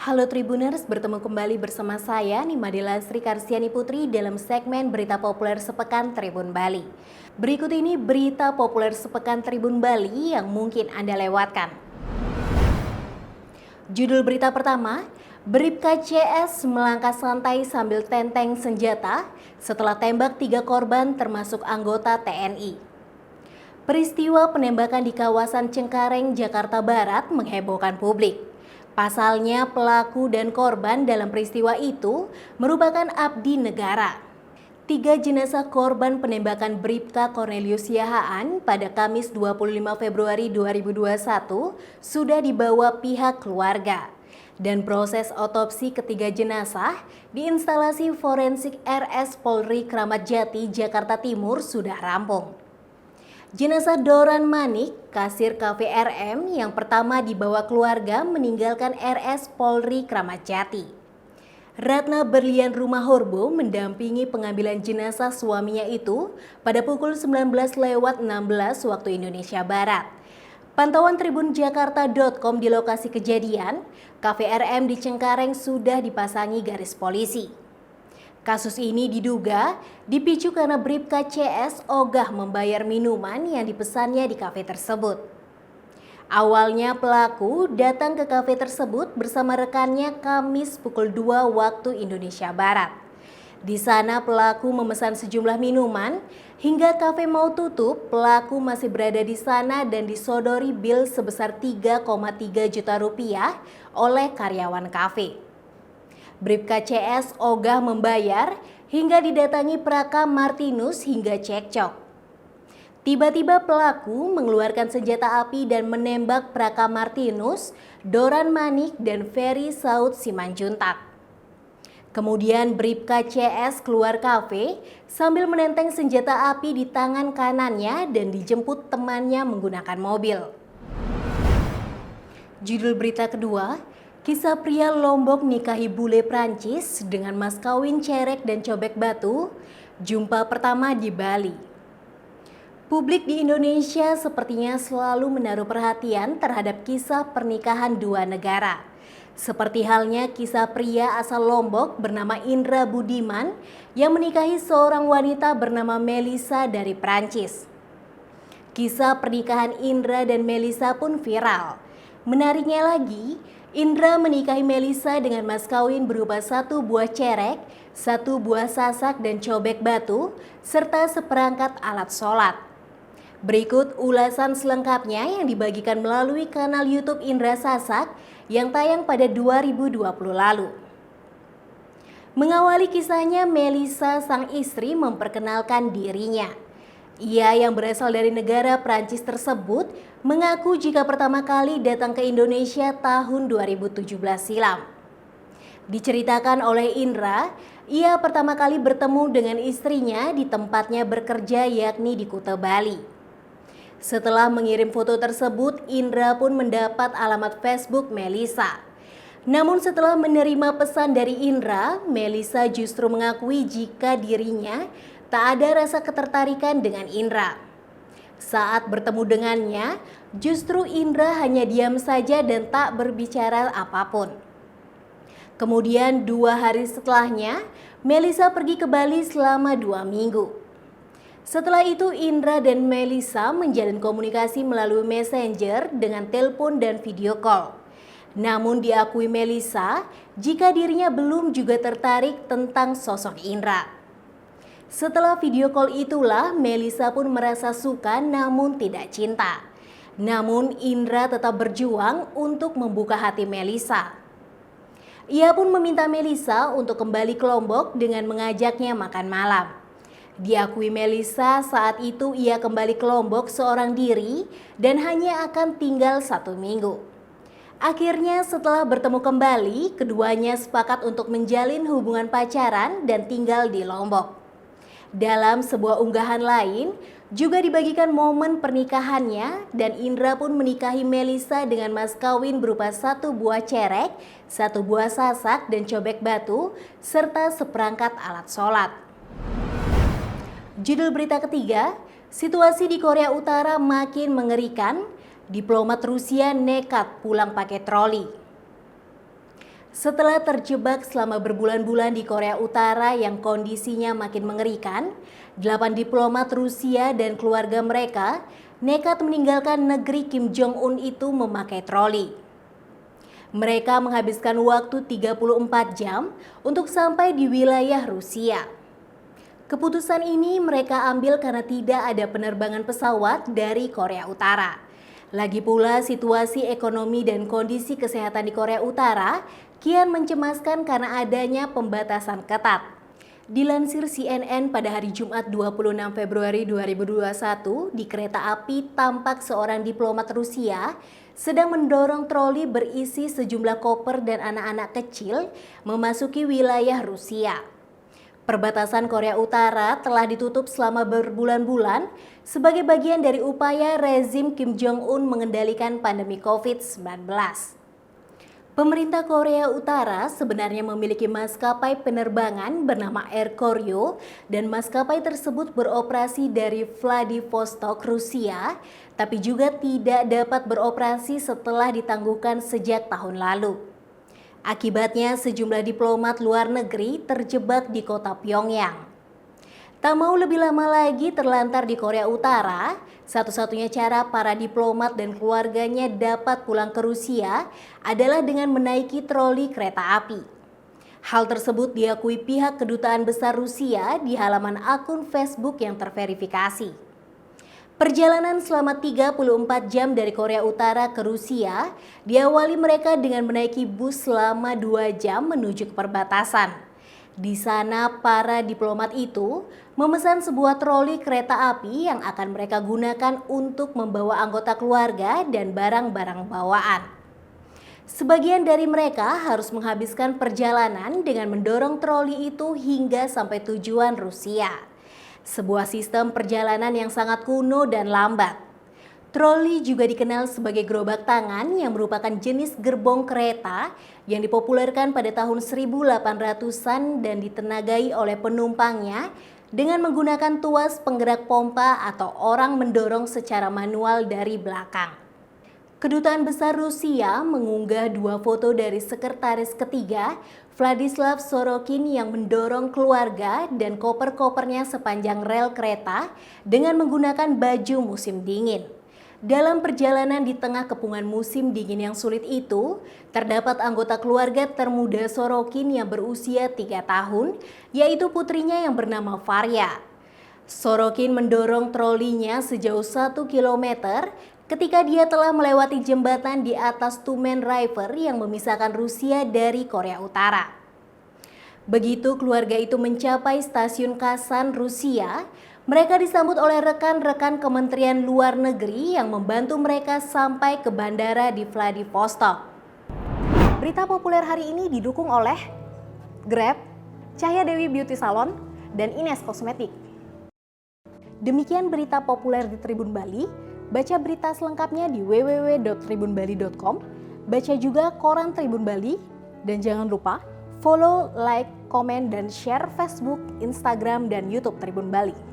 Halo Tribuners, bertemu kembali bersama saya Nimadela Sri Karsiani Putri dalam segmen Berita Populer Sepekan Tribun Bali. Berikut ini berita populer sepekan Tribun Bali yang mungkin Anda lewatkan. Judul berita pertama, Bribka CS melangkah santai sambil tenteng senjata setelah tembak 3 korban termasuk anggota TNI. Peristiwa penembakan di kawasan Cengkareng, Jakarta Barat menghebohkan publik. Pasalnya pelaku dan korban dalam peristiwa itu merupakan abdi negara. 3 jenazah korban penembakan Bribka Cornelius Siahaan pada Kamis 25 Februari 2021 sudah dibawa pihak keluarga. Dan proses otopsi ketiga jenazah di instalasi forensik RS Polri Kramat Jati, Jakarta Timur sudah rampung. Jenazah Doran Manik, kasir Cafe RM yang pertama dibawa keluarga meninggalkan RS Polri Kramat Jati. Ratna Berlian Rumah Horbo mendampingi pengambilan jenazah suaminya itu pada pukul 19.16 waktu Indonesia Barat. Pantauan tribunjakarta.com di lokasi kejadian, Cafe RM di Cengkareng sudah dipasangi garis polisi. Kasus ini diduga dipicu karena Bribka CS ogah membayar minuman yang dipesannya di kafe tersebut. Awalnya pelaku datang ke kafe tersebut bersama rekannya Kamis pukul 2 waktu Indonesia Barat. Di sana pelaku memesan sejumlah minuman, hingga kafe mau tutup, pelaku masih berada di sana dan disodori bil sebesar 3,3 juta rupiah oleh karyawan kafe. Bribka CS ogah membayar hingga didatangi Praka Martinus hingga cekcok. Tiba-tiba pelaku mengeluarkan senjata api dan menembak Praka Martinus, Doran Manik, dan Ferry Saud Simanjuntak. Kemudian Bribka CS keluar kafe sambil menenteng senjata api di tangan kanannya dan dijemput temannya menggunakan mobil. Judul berita kedua, kisah pria Lombok nikahi bule Prancis dengan mas kawin cerek dan cobek batu, jumpa pertama di Bali. Publik di Indonesia sepertinya selalu menaruh perhatian terhadap kisah pernikahan dua negara. Seperti halnya kisah pria asal Lombok bernama Indra Budiman yang menikahi seorang wanita bernama Melissa dari Prancis. Kisah pernikahan Indra dan Melissa pun viral. Menariknya lagi, Indra menikahi Melissa dengan mas kawin berupa 1 buah cerek, 1 buah sasak dan cobek batu, serta seperangkat alat sholat. Berikut ulasan selengkapnya yang dibagikan melalui kanal YouTube Indra Sasak yang tayang pada 2020 lalu. Mengawali kisahnya, Melissa sang istri memperkenalkan dirinya. Ia yang berasal dari negara Prancis tersebut mengaku jika pertama kali datang ke Indonesia tahun 2017 silam. Diceritakan oleh Indra, ia pertama kali bertemu dengan istrinya di tempatnya bekerja yakni di Kuta Bali. Setelah mengirim foto tersebut, Indra pun mendapat alamat Facebook Melissa. Namun setelah menerima pesan dari Indra, Melissa justru mengakui jika dirinya tak ada rasa ketertarikan dengan Indra. Saat bertemu dengannya, justru Indra hanya diam saja dan tak berbicara apapun. Kemudian 2 hari setelahnya, Melissa pergi ke Bali selama 2 minggu. Setelah itu Indra dan Melissa menjalin komunikasi melalui Messenger dengan telepon dan video call. Namun diakui Melissa jika dirinya belum juga tertarik tentang sosok Indra. Setelah video call itulah Melissa pun merasa suka namun tidak cinta. Namun Indra tetap berjuang untuk membuka hati Melissa. Ia pun meminta Melissa untuk kembali ke Lombok dengan mengajaknya makan malam. Diakui Melissa saat itu ia kembali ke Lombok seorang diri dan hanya akan tinggal 1 minggu. Akhirnya setelah bertemu kembali, keduanya sepakat untuk menjalin hubungan pacaran dan tinggal di Lombok. Dalam sebuah unggahan lain, juga dibagikan momen pernikahannya dan Indra pun menikahi Melissa dengan mas kawin berupa 1 buah cerek, 1 buah sasak dan cobek batu, serta seperangkat alat sholat. Judul berita ketiga, situasi di Korea Utara makin mengerikan, diplomat Rusia nekat pulang pakai troli. Setelah terjebak selama berbulan-bulan di Korea Utara yang kondisinya makin mengerikan, 8 diplomat Rusia dan keluarga mereka nekat meninggalkan negeri Kim Jong-un itu memakai troli. Mereka menghabiskan waktu 34 jam untuk sampai di wilayah Rusia. Keputusan ini mereka ambil karena tidak ada penerbangan pesawat dari Korea Utara. Lagi pula situasi ekonomi dan kondisi kesehatan di Korea Utara kian mencemaskan karena adanya pembatasan ketat. Dilansir CNN pada hari Jumat 26 Februari 2021, di kereta api tampak seorang diplomat Rusia sedang mendorong troli berisi sejumlah koper dan anak-anak kecil memasuki wilayah Rusia. Perbatasan Korea Utara telah ditutup selama berbulan-bulan sebagai bagian dari upaya rezim Kim Jong-un mengendalikan pandemi COVID-19. Pemerintah Korea Utara sebenarnya memiliki maskapai penerbangan bernama Air Koryo dan maskapai tersebut beroperasi dari Vladivostok, Rusia, tapi juga tidak dapat beroperasi setelah ditangguhkan sejak tahun lalu. Akibatnya sejumlah diplomat luar negeri terjebak di kota Pyongyang. Tak mau lebih lama lagi terlantar di Korea Utara, satu-satunya cara para diplomat dan keluarganya dapat pulang ke Rusia adalah dengan menaiki troli kereta api. Hal tersebut diakui pihak Kedutaan Besar Rusia di halaman akun Facebook yang terverifikasi. Perjalanan selama 34 jam dari Korea Utara ke Rusia diawali mereka dengan menaiki bus selama 2 jam menuju ke perbatasan. Di sana para diplomat itu memesan sebuah troli kereta api yang akan mereka gunakan untuk membawa anggota keluarga dan barang-barang bawaan. Sebagian dari mereka harus menghabiskan perjalanan dengan mendorong troli itu hingga sampai tujuan Rusia. Sebuah sistem perjalanan yang sangat kuno dan lambat. Troli juga dikenal sebagai gerobak tangan yang merupakan jenis gerbong kereta yang dipopulerkan pada tahun 1800-an dan ditenagai oleh penumpangnya dengan menggunakan tuas penggerak pompa atau orang mendorong secara manual dari belakang. Kedutaan Besar Rusia mengunggah 2 foto dari sekretaris ketiga Vladislav Sorokin yang mendorong keluarga dan koper-kopernya sepanjang rel kereta dengan menggunakan baju musim dingin. Dalam perjalanan di tengah kepungan musim dingin yang sulit itu, terdapat anggota keluarga termuda Sorokin yang berusia 3 tahun, yaitu putrinya yang bernama Varya. Sorokin mendorong trolinya sejauh 1 km ketika dia telah melewati jembatan di atas Tumen River yang memisahkan Rusia dari Korea Utara. Begitu keluarga itu mencapai stasiun Kasan, Rusia, mereka disambut oleh rekan-rekan Kementerian Luar Negeri yang membantu mereka sampai ke bandara di Vladivostok. Berita populer hari ini didukung oleh Grab, Cahya Dewi Beauty Salon, dan Ines Kosmetik. Demikian berita populer di Tribun Bali. Baca berita selengkapnya di www.tribunbali.com. Baca juga koran Tribun Bali. Dan jangan lupa follow, like, komen, dan share Facebook, Instagram, dan YouTube Tribun Bali.